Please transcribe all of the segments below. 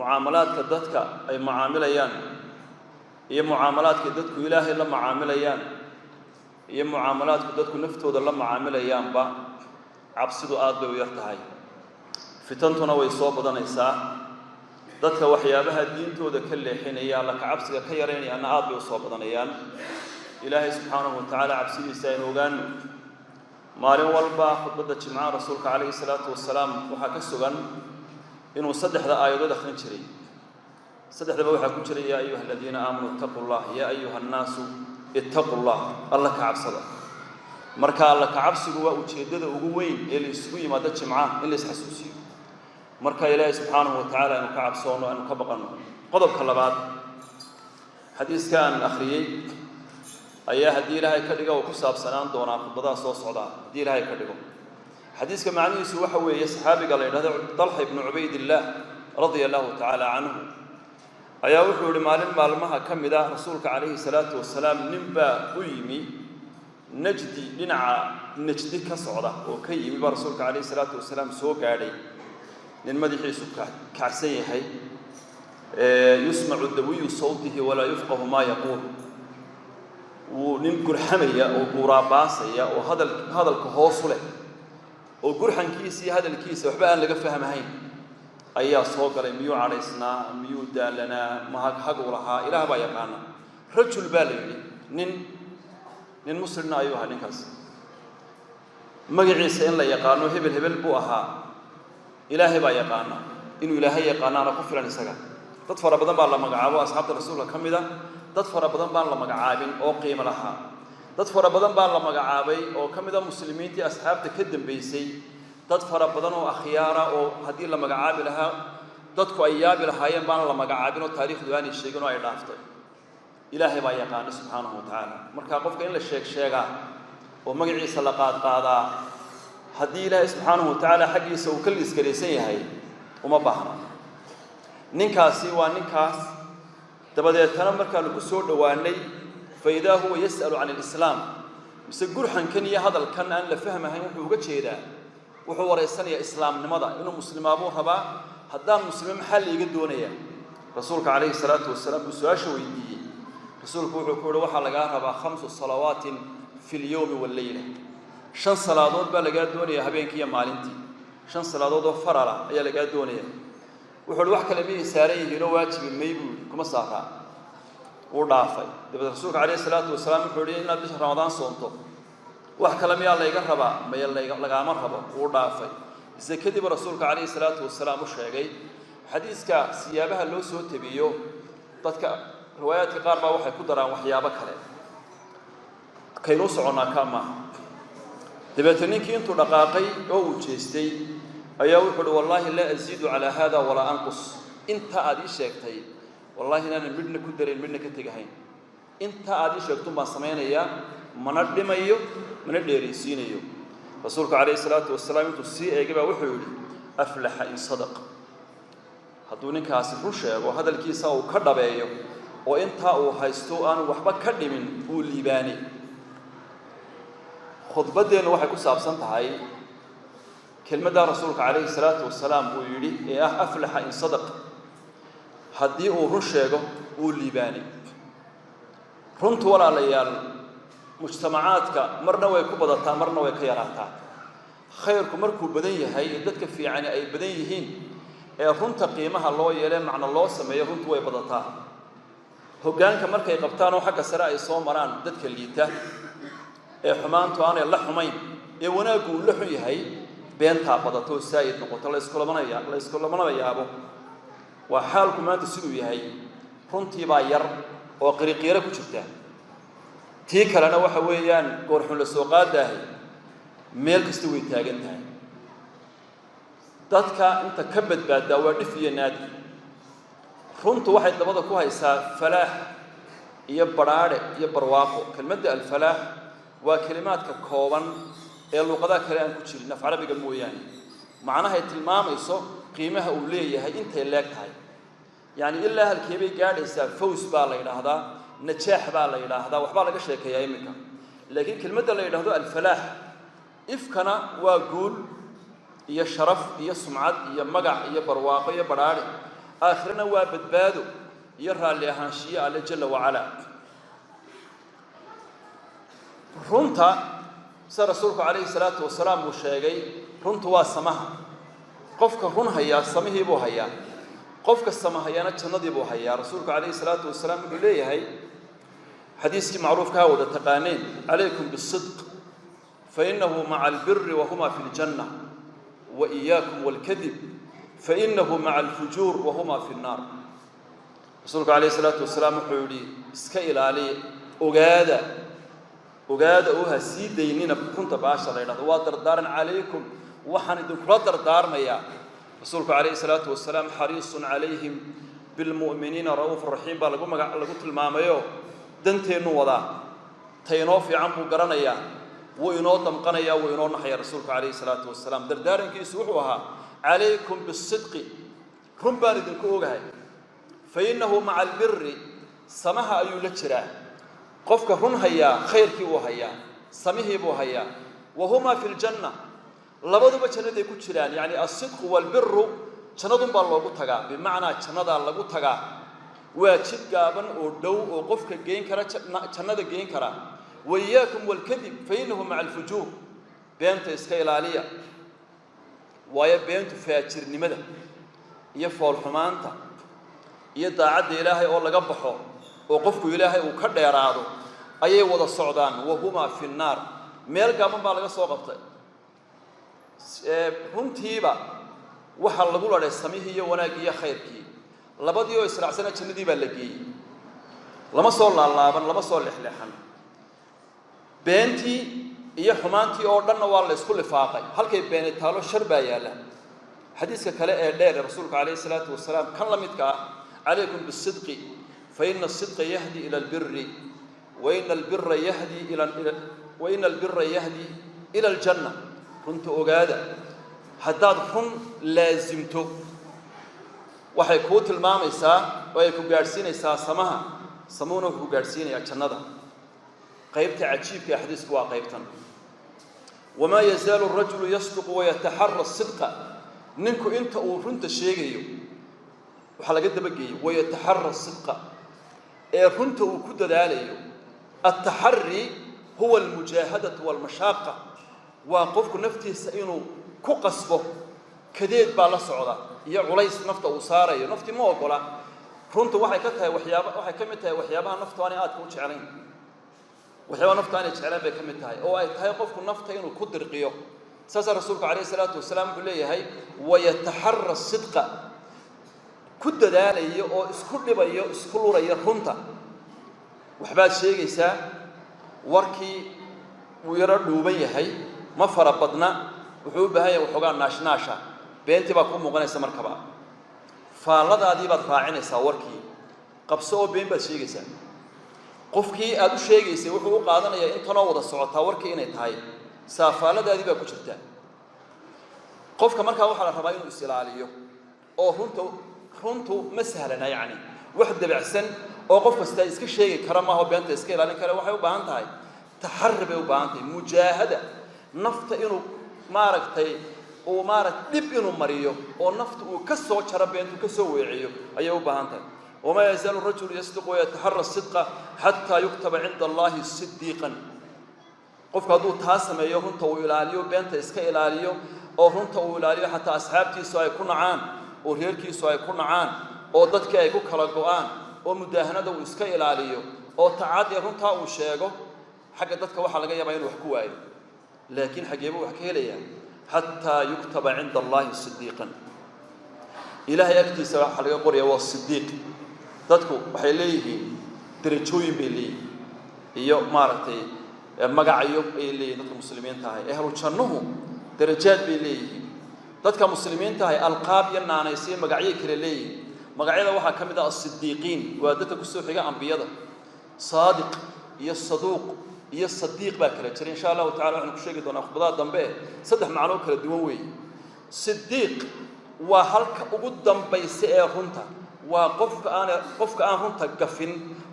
معاملات كدتك أي معامليان هي معاملات كدتك إلهي لما معامليان هي معاملات كدتك نفتود لما معامليان با عبسدو آد ويرتهاي فتنتنا ويصوب ضنيسا dadka waxyaabaha diintooda ka leexinaya la cabsiga ka yareynaya ana aad bay u soo badanayaan ilaahay subhanahu wa ta'ala cabsidiisa in ogaan maalin walba khudbada jimcaha rasuulka kaleey salaatu wasalaam waxa ka sugan inuu saddexda aayadood akhrin jiray saddexdaba waxa ku jiray ya ayuha alladina aamanu taqullah ya ayuha an-naasu ittaqullah alla ka cabsada marka alla ka cabsigu waa ujeedada ugu weyn ee la isugu yimaado jimcaha in la isxasuusiyo marka ilaahay subhanahu wa ta'ala inuu ka cabsoono inuu ka baqano qodobka labaad xadiiskan akhriyay ayaa hadii ilaahay ka dhigo ku saabsanaan doona khudbada soo socda hadii ilaahay ka dhigo xadiiska macnihiisu waxa weeye saxaabiga la yiraahdo Talha ibn Ubaydillah radiyallahu ta'ala anhu ayaa wuxuu yiri maalmaha kamida rasuulka kaleey salaatu wasalaam nimba u yimi najdi dhinaca najdi ka socda oo ka yimi rasuulka kaleey salaatu wasalaam soo gaadhay nin madaxiisu kacsan yahay yusma'u dawiyu sawtihi wala yafqahu ma yaqul nin gurxamaya oo gurabaasaya oo hadalka hoos u leh oo gurxankiisa iyo hadalkiisa waxba aan laga fahmahayn ayaa soo galay miyuu calaysna miyuu daalana ma hag ulaha ilaah baa yaqaana rajul baali nin muslimna ayuu ahaa ninkaas magaciisa in la yaqaano hebel buu ahaa ilaahay baa yaqaana inuu ilaahay yaqaanaana ku filan isaga dad fara badan baa la magacaabo asxaabta rasuulka kamida dad fara badan baan la magacaabin oo qiimo lahaa dad fara badan baa la magacaabay oo kamida muslimiintii asxaabta ka dambeysay dad fara badan oo akhyaara oo hadii la magacaabi lahaa dadku ay yaabi lahaayeen baan la magacaabin oo taariikhdu aanay sheegin oo ay dhaaftay ilaahay baa yaqaana subhanahu wa ta'ala marka qofka in la sheega oo magaciisa la qaadaa hadii ilaahay subhanahu wa ta'ala xaqiisa uu ka liiskareysan yahay uma baahna ninkaasi waa ninkaas dabadeetana marka lagu soo dhawaanay fayda huwa yasalu an al-islam mise gurxankan iyo hadalkan aan la fahmahayn wuxuu uga jeedaa wuxuu wareysanayaa islaamnimada inuu muslimaabo raba haddaan muslim maxal iga doonaya rasuulka kaleey salaatu wasalaam uu su'aasha weydiiyay rasuulku wuxuu ku yiri waxa laga rabaa 5 salawaatin fil yawmi wal layla 5 salaadood baa laga doonaya habeenkii iyo maalintii 5 salaadood oo farala ayaa laga doonaya wuxuu wax kale miyay saaran yihiin oo waajib maybu kuma saara oo dhaafay dibada rasuulka kaleey salaatu wasalaam wuxuu yiri inaad bisha ramadaan soonto wax kale miyaa la iga rabaa ma laga ma rabo oo dhaafay isagii rasuulka kaleey salaatu wasalaam u sheegay xadiiska siyaabaha loo soo tabiyo dadka riwaayadka qaar baa waxay ku daraan waxyaabo kale kaynu soconaa kama دبتنيكي أنتو دقاقي أو جيستي أيها وحد والله لا أزيد على هذا ولا أنقص أنت عادي شيكتي والله أنا بدنا كدرين بدنا كتجهين أنت عادي شيكتم ما سمعنا يا من الدم أيو من الدريسين أيو رسولك عليه الصلاة والسلام تسيء يجيب وحولي أفلح إن صدق هدونك هاسفوشة وهذا الكيس أو كذب أيو وأنت أو هايستو أنا وحبك كذب من أوليباني خطبتنا waxay ku saabsan tahay kelmadda rasuulka kaleey salaatu wasalaam uu yiri ee aflaha in sadaq hadii uu run sheego uu liibaani runtu walaalayaal mujtamacaadka marna way ku badataa marna way ka yaraataa khayrku markuu badan yahay dadka fiican ay badan yihiin ee runta qiimaha loo yeelay macna loo sameeyo runtu way badataa hoggaanka markay qabtaan oo xagga sare ay soo maraan dadka liita ee xumaantu aanay la xumayn ee wanaagu la xun yahay beenta badato saayid noqoto la isku labanaya waa xaalku maanta sidoo yahay runtii baa yar oo qiriqira ku jirta tii kalena waxa weeyaan goor xun la soo qaadahay meel kasta way taagan tahay dadka inta ka badbaada waa dhif iyo naadi runtu waxay dabada ku haysaa falaax iyo baraare iyo barwaaqo kelmadda al-falaax وكلمات كوبان اللغة كلام كتير نفع عربي موياني معناها tilmaamayso qiimaha uu leeyahay inta leegtahay yani ilaa halkeebay gaadhaysaa fawz baa la yiraahdaa najaax baa la yiraahdaa waxba laga sheekeeyaa imika laakiin kelmadda la yiraahdo al-falaax ifkana waa guul iyo sharaf iyo sumcad iyo magac iyo barwaaqo iyo baraare آخرنا وابدبادو يرى اللي هانشية على جل وعلا runta sa rasuulku calayhi salaatu wasalaam uu sheegay runtu waa samaha qofka run haya samihii buu hayaa qofka samahayana jannadii buu hayaa rasuulku calayhi salaatu wasalaam wuxuu leeyahay xadiiskii macruufka wada taqaaneen calaykum bisidq fa innahu maca albirri wa huma fi aljanna wa iyaakum walkadib fa innahu maca alfujuur wa huma fi annaar rasuulku calayhi salaatu wasalaam wuxuu yidhi iska ilaaliya ogaada oo ha sii daynina runta baasha la yiraahdo waa dardaaran calaykum waxaan idin kula dardaarmayaa rasuulku calayhi salaatu wasalaam xariisun calayhim bilmu'miniina ra'uuf raxiim baa lagu tilmaamayo danteenu wadaa taynoo fiican buu garanayaa wuu inoo damqanayaa wuu inoo naxaya rasuulku calayhi salaatu wasalaam dardaarankiisu wuxuu ahaa calaykum bisidqi run baan idinku ogahay fa innahu maca albirri samaha ayuu la jiraa qofka run haya khayrkii uu haya samihii buu haya wa huma fil janna labaduba jannaday ku jiraan yaani as-sidq wal birru jannadun baa loogu tagaa bimaana jannada lagu tagaa waa jid gaaban oo dhow oo qofka geyn kara jannada geyn kara wayaakum wal kadib fa innahu ma'a al fujur beenta iska ilaaliya waayo beentu faajirnimada iyo fool xumaanta iyo daacadda ilaahay oo laga baxo oo qofku ilaahay uu ka dheeraado ayay wada socdaan wahuma fi naar meel gaaban baa laga soo qabtay runtiiba waxa lagu laday samihii iyo wanaagii iyo khayrkii labadii oo israacsana jannadii baa la geeyay lama soo laalaaban lama soo lixleexan beentii iyo xumaantii oo dhanna waa la isku lifaaqay halkay beeni taalo shar baa yaala xadiiska kale ee dheer rasuulku calayhi salaatu wasalaam kan la midka calaykum bisidqi فإن الصدق يهدي إلى البر وإن البر يهدي إلى الجنة كنت أجادا حداد حن لازمته وحيكوت المام إساء ويكو جارسين إساء سماها سمونه كو جارسين يا جنة قيبت عجيب يا حديث كوا قيبتن وما يزال الرجل يصدق ويتحرى الصدق ننكو أنت ورنت الشيء وحلقة بقي ويتحرى الصدق runta uu ku dadaalayo at-tahri huwa al-mujahadatu wal-mashaqqa wa qofku naftiisa inuu ku qasbo kadeed baa la socda iyo culays nafta uu saarayo nafti ma ogola runta waxay ka tahay waxay ka mid tahay waxyaabaha naftu aan aad ku jecelayn waxyaabaha naftu aan jecelayn bay ka mid tahay oo ay tahay qofku nafta inuu ku dirqiyo saasa rasuulku calayhi salaatu wasalaam wuxuu leeyahay wa yataharra sidqa ku dadaalayo oo isku dhibayo isku lurayo runta waxbaad sheegaysaa warkii uu yara dhuuban yahay ma fara badna wuxuu u baahan yahay waxoogaa naashnaasha beentii baa ku muuqanaysa markaba faalladaadii baad raacinaysaa warkii qabso oo been baad sheegaysaa qofkii aad u sheegaysay wuxuu u qaadanayaa intanoo wada socotaa warkii inay tahay saafaaladaadii baa ku jirta qofka markaa waxaa la rabaa inuu is ilaaliyo oo runtu ma sahlana yani wax dabacsan oo qof kasta iska sheegi kara ma aha beenta iska ilaalin kara waxay u baahan tahay taxarrib u baahan tahay mujaahada nafta inuu maaragtay oo dib inuu mariyo oo nafta uu ka soo jaro beentu ka soo weeciyo ayay u baahan tahay وما يزال الرجل يصدق ويتحرى الصدق حتى يكتب عند الله صديقا qofka haduu taasmeeyo runta uu ilaaliyo beenta iska ilaaliyo oo runta uu ilaaliyo hatta asxaabtiisu ay ku nacaan oo reerkiisu ay ku nacaan oo dadkii ay ku kala go'aan oo mudaahanada uu iska ilaaliyo oo tacaadi runta uu sheego xagga dadka waxa laga yaabaa inuu wax ku waayo laakiin xageeba wax ka helaya hatta yuktaba inda Allah siddiqan ilaahay agtiisa waxa laga qoriyaa waa siddiq dadku waxay leeyihiin darajooyin bay leeyihiin iyo maaragtay magacyo ay leeyihiin dadka muslimiinta ah ahlu jannuhu darajaad bay leeyihiin dadka muslimiinta ah alqaab iyo naanaysiin magacyo kale leeyihiin magacyada waxa kamid ah as-siddiqiin waa dadka ku soo xiga anbiyada saadiq iyo saduuq iyo sadiiq baa kala jira insha Allah ta'ala waxaan ku sheegi doonaa khudbada dambe saddex macno kala duwan weey siddiq waa halka ugu dambaysa ee runta waa qofka aan runta gafin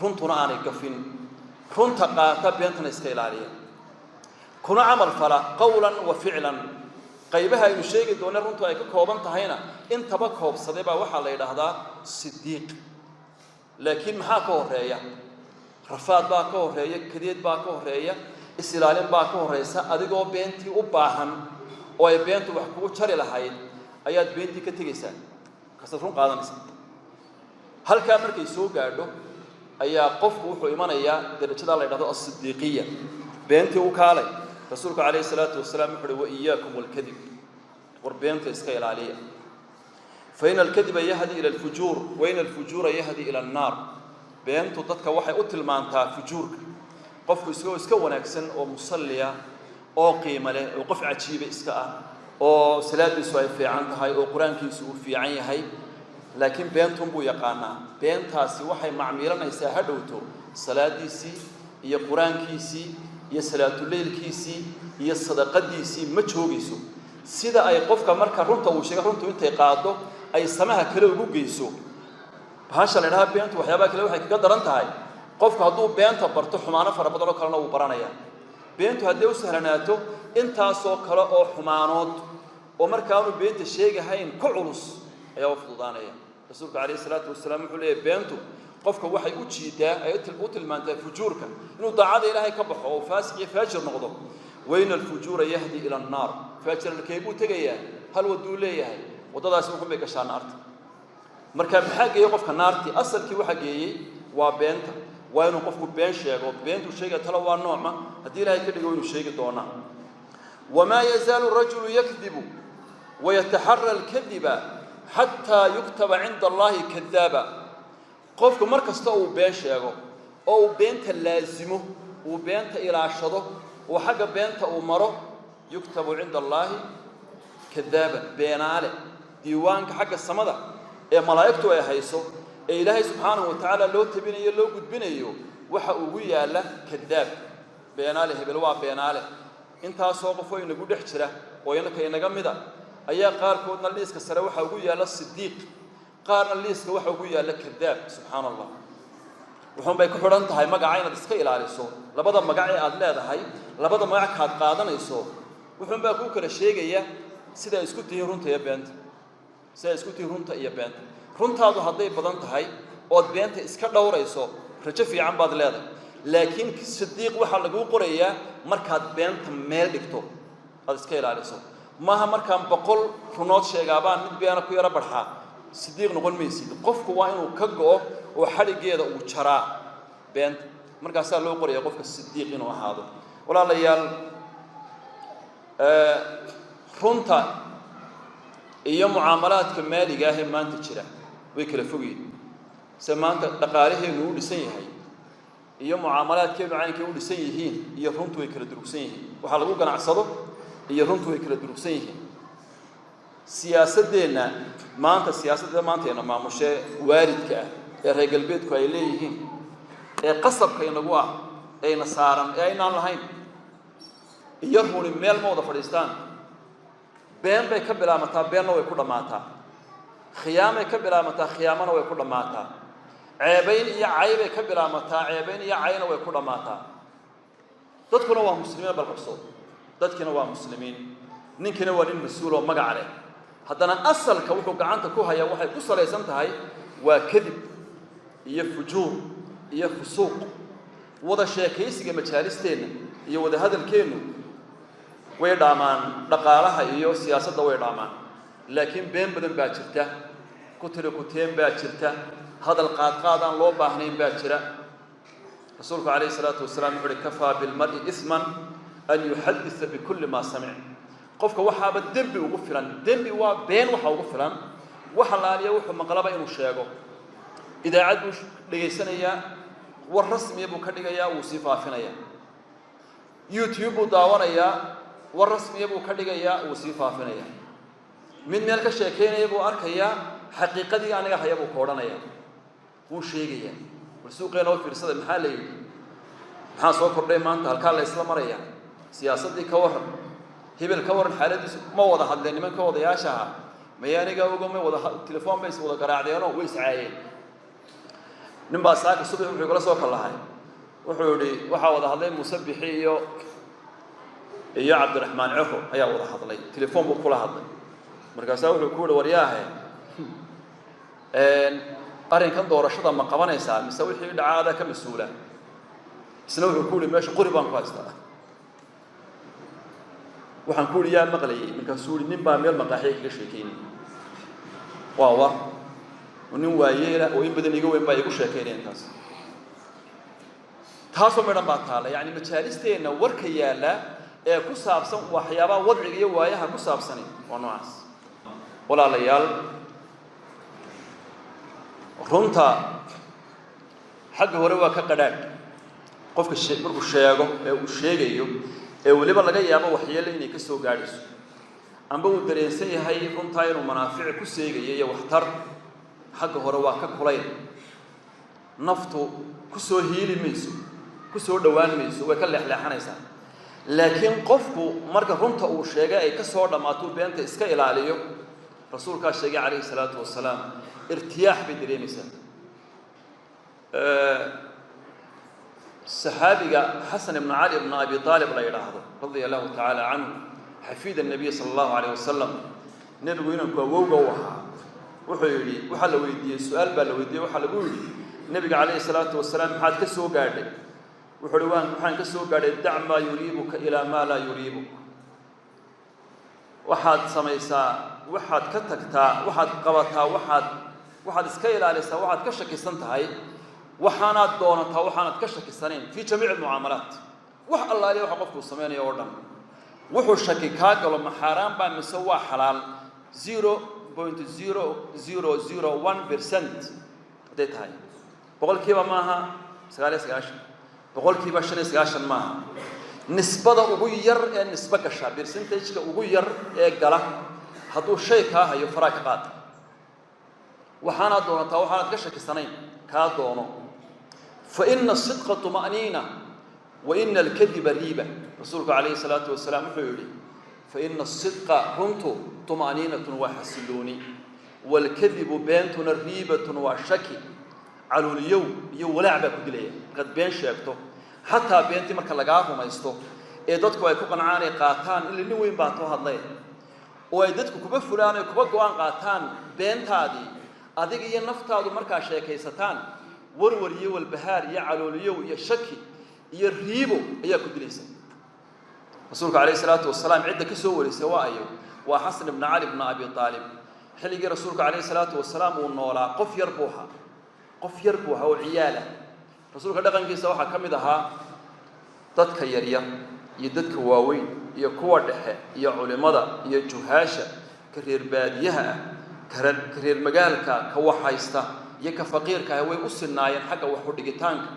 runtuna aanay gafin runta qaata beentana iska ilaaliya kuna amal fala qawlan wa fi'lan qaybaha aynu sheegi doonay runtu ay ka kooban tahayna intaba koobsaday baa waxa la yiraahdaa sidiiq laakiin maxaa ka horeeya rafaad baa ka horeeya kadeed baa ka horeeya islaalin baa ka horeysa adigoo beentii u baahan oo ay beentu wax kugu jari lahayd ayaad beentii ka tagaysaa kasad run qaadanaysa halka markay soo gaadho ayaa qofku wuxuu imanayaa darajada la yiraahdo as-sidiiqiyya beentii u kaalay rasuulku kaleey salaatu wasalaam wuxuu wa iyaakum wal kadib war beenta iska ilaaliya fa in al kadhiba yahdi ila al fujur wa in al fujura yahdi ila an nar beentu dadka waxay u tilmaantaa fujuurka qofku iska wanaagsan oo musalliya oo qiimo leh oo qof cajiib iska ah oo salaadiisu ay fiican tahay oo quraankiisu uu fiican yahay laakiin beentun buu yaqaanaa beentaasi waxay macmiilanaysaa hadhowto salaadiisii iyo quraankiisii iyo salaatu leelkiisii iyo sadaqadiisii ma joogayso sida ay qofka marka runta uu sheego runtu intay qaado ay samaha kale ugu geyso bahasha leedahay beentu waxyaabo kale waxay kaga daran tahay qofku hadduu beenta barto xumaano fara badan oo kalena uu baranaya beentu haddii u sahlanaato intaasoo kale oo xumaanood oo markaa aanu beenta sheegahayn ku culus ayaa u fududaanaya rasuulka kaleey salaatu wasalaam wuxuu leeyahay beentu qofka waxay u jiidaa ay u tilmaantaa fujuurka inuu daacada ilaahay ka baxo oo faasiq iyo faajir noqdo wayna al-fujura yahdi ila an-nar faajirka keebuu tagayaa hal waduu leeyahay wadadaas wuxuu bay gashaa naarta marka maxaa geeyay qofka naarti asalkii waxa geeyay waa beenta waa inuu qofku been sheego beentu sheegay tala waa noocma hadii ilaahay ka dhigo inuu sheegi doona wama yazalu rajulu yakdhibu wa yataharra al-kadhiba hatta yuktaba 'inda Allahi kadhaba qofku markasta uu been sheego oo uu beenta laazimo uu beenta ilaashado oo xagga beenta uu maro yuktabu 'inda Allahi kadhaba beenaale diiwaanka xagga samada ee malaa'iktu ay hayso ee ilaahay subhanahu wa ta'ala loo tabinayo loo gudbinayo waxa ugu yaala kadhab beenaale hebel waa beenaale inta soo qof oo inagu dhex jira oo inaga mida ayaa qaar koodna liiska sare waxa ugu yaala sidiiq qaarna liiska waxa ugu yaala kadhab subhanallah wuxuu bay ku xiran tahay magaca inaad iska ilaaliso labada magac ee aad leedahay labada magac ka qaadanayso wuxuu baa ku kala sheegaya sida isku tihiin runta iyo beenta sida isku tihiin runta iyo beenta runtaadu haday badan tahay oo beenta iska dhowrayso rajo fiican baad leedahay laakiin sidiiq waxa lagu qorayaa markaad beenta meel dhigto aad iska ilaaliso maaha markaan 100 runood sheegaabaan mid beena ku yara barxa sidiiq noqon maysid qofku waa inuu ka go'o oo xarigeeda uu jaraa beenta markaas loo qorayaa qofka sidiiq inuu ahaado walaalayaal runta iyo mucaamalaadka maaliga ah ee maanta jira way kala fogayeen samaanta dhaqaalaheenu u dhisan yahay iyo mucaamalaadkeenu caankii u dhisan yihiin iyo runtu way kala durugsan yihiin waxa lagu ganacsado iyo runtu way kala durugsan yihiin siyaasadeena maanta maanteena maamushe waaridka ah ee reer galbeedku ay leeyihiin ee qasabka inagu ah ee nasaaran ee aynaan lahayn iyo huni meel ma wada fadhiistaan been bay ka bilaamataa beenna way ku dhamaataa khiyaamay ka bilaamataa khiyaamana way ku dhamaataa ceebayn iyo caybay ka bilaamataa ceebayn iyo cayna way ku dhamaataa dadkuna waa muslimiin balqabso dadkina waa muslimiin ninkina waa nin mas'uul oo magac leh haddana asalka wuxuu gacanta ku hayaa waxay ku salaysan tahay waa kadib iyo fujuur iyo fusuuq wada sheekaysiga majaalisteena iyo wada hadalkeenu way dhaamaan dhaqaalaha iyo siyaasadda way dhaamaan laakiin been badan baa jirta ku tiri ku teen baa jirta hadal qaadaan loo baahnayn baa jira rasuulku kaleey salaatu wasalaam wuxuu kafaa bil mar'i isman an yuhaddisa bi kulli ma sami'a qofka waxaaba dambi ugu filan dambi waa been waxa ugu filan waxa laaliya wuxuu maqlaba inuu sheego idaacad buu dhageysanaya war rasmi buu ka dhigayaa uu si faafinaya YouTube buu daawanaya war rasmi buu ka dhigayaa uu si faafinaya mid meel ka sheekeynaya buu arkaya xaqiiqadii aniga haya buu koodhanaya wuu sheegaya suuqeena oo fiirsada maxaa la yiri maxaa soo kordhay maanta halka la isla maraya siyaasadii ka waran hebel ka waran xaaladiisu ma wada hadleen nimanka wadayaasha mayaaniga uga ma wada telefoon bay wada garaacdeeno way iscaayeen ninba saaka subax wuxuu kala soo kalahay wuxuu yiri waxa wada hadlay musabixi iyo iyo Cabdiraxmaan Ciro ayaa wada hadlay telefoon buu kula hadlay markaas wuxuu ku yiri wariyaahe arrinkan doorashada ma qabanaysaa mise wixii dhacaada ka mas'uula isna wuxuu ku yiri meesha qori baan ku haystaa waxaan ku yiri yaa maqlayay markaas uu nin baa meel maqaaxiye kaga sheekeynay waa nin waayeela oo in badan iga weyn baa igu sheekeynayeen taasoo midhan baa taala yani majaalisteena warka yaala ee ku saabsan waxyaabaha wadciga iyo waayaha ku saabsan waa noocaas walaalayaal runta xagga hore waa ka qadhaadh qofka markuu sheego ee uu sheegayo ee waliba laga yaabo waxyeello inay ka soo gaadhayso amba uu dareensan yahay runtaa inuu manaafic ku seegayo iyo waxtar xagga hore waa ka kulayn naftu ku soo hiili mayso ku soo dhawaan mayso way ka leexleexanaysaa laakiin qofku marka runta uu sheegay ay ka soo dhamaato beenta iska ilaaliyo rasuulka sheegay calayhi salaatu wasalaam irtiyaax bay dareemaysaa saxaabiga xasan ibn cali ibn abi talib la yiraahdo radiyallahu ta'ala anhu xafiid an-nabiy sallallahu alayhi wasallam nabigu inuu ku awowga waxa wuxuu yiri waxa la weydiiyay su'aal baa la weydiiyay waxa lagu yiri nabiga calayhi salaatu wasalaam maxaad ka soo gaadhay wuxuu yiri waxaan ka soo gaadhay da'ma yuriibuka ila ma la yuriibuka waxaad samaysaa waxaad ka tagtaa waxaad qabataa waxaad iska ilaalisaa waxaad ka shakisan tahay waxaanaad doonataa waxaanad ka shakisaneen fi jamiic muamalat wax allah ilaahay waxa qofku sameeyo oo dhan wuxuu shaki ka galo ma xaraam baa mise waa xalaal 0.0001% haday tahay boqolkiiba maaha 99 boqolkiiba 95 maaha nisbada ugu yar ee nisba gasha percentage-ka ugu yar ee gala hadduu shay ka hayo faraaq qaad waxaana doonataa waxaanad ka shakisanayn ka doono fa inna as-sidqa tuma'nina wa inna al-kadhiba riba rasuulku alayhi salatu wasalaam wuxuu yiri fa inna as-sidqa runtu tuma'ninatun wa hasiluni wal kadhibu bayntuna ribatun wa shaki calul yow iyo walacba ku dilaya qad been sheegto hatta beenti marka laga rumaysto ee dadku ay ku qancaan ay qaataan in nin weyn baa too hadlay oo ay dadku kuba fulaan ay kuba go'aan qaataan beentaadii adiga iyo naftaadu marka sheekaysataan warwar iyo walbahaar iyo calooliyo iyo shaki iyo riibo ayaa ku dilaysa rasuulka alayhi salaatu wasalaam cidda ka soo wareysay waa ayo waa xasan ibn ali ibn abi talib xilligii rasuulka alayhi salaatu wasalaam uu noolaa qof yar buuha oo ciyaala rasuulka dhaqankiisa waxa kamid ahaa dadka yaryar iyo dadka waaweyn iyo kuwa dhexe iyo culimada iyo juhaasha ka reer baadiyaha ka reer magaalka ka waxaysta iyo ka faqiirka way u sinaayeen xagga wax u dhigitaanka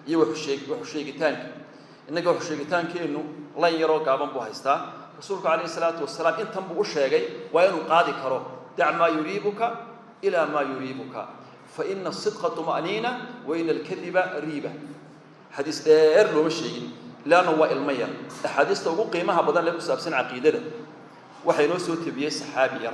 iyo wax sheegitaanka inaga wax sheegitaankeenu la yaro gaaban buu haystaa rasuulku alayhi salaatu wasalaam intan buu u sheegay waa inuu qaadi karo da'ma yuriibuka ila ma yuriibuka fa inna as-sidqa tuma'nina wa inna al-kadhiba riba hadis dheer loo sheegin laana waa ilmaya ahadiista ugu qiimaha badan ee ku saabsan aqeedada waxay noo soo tabiyay saxaabi yar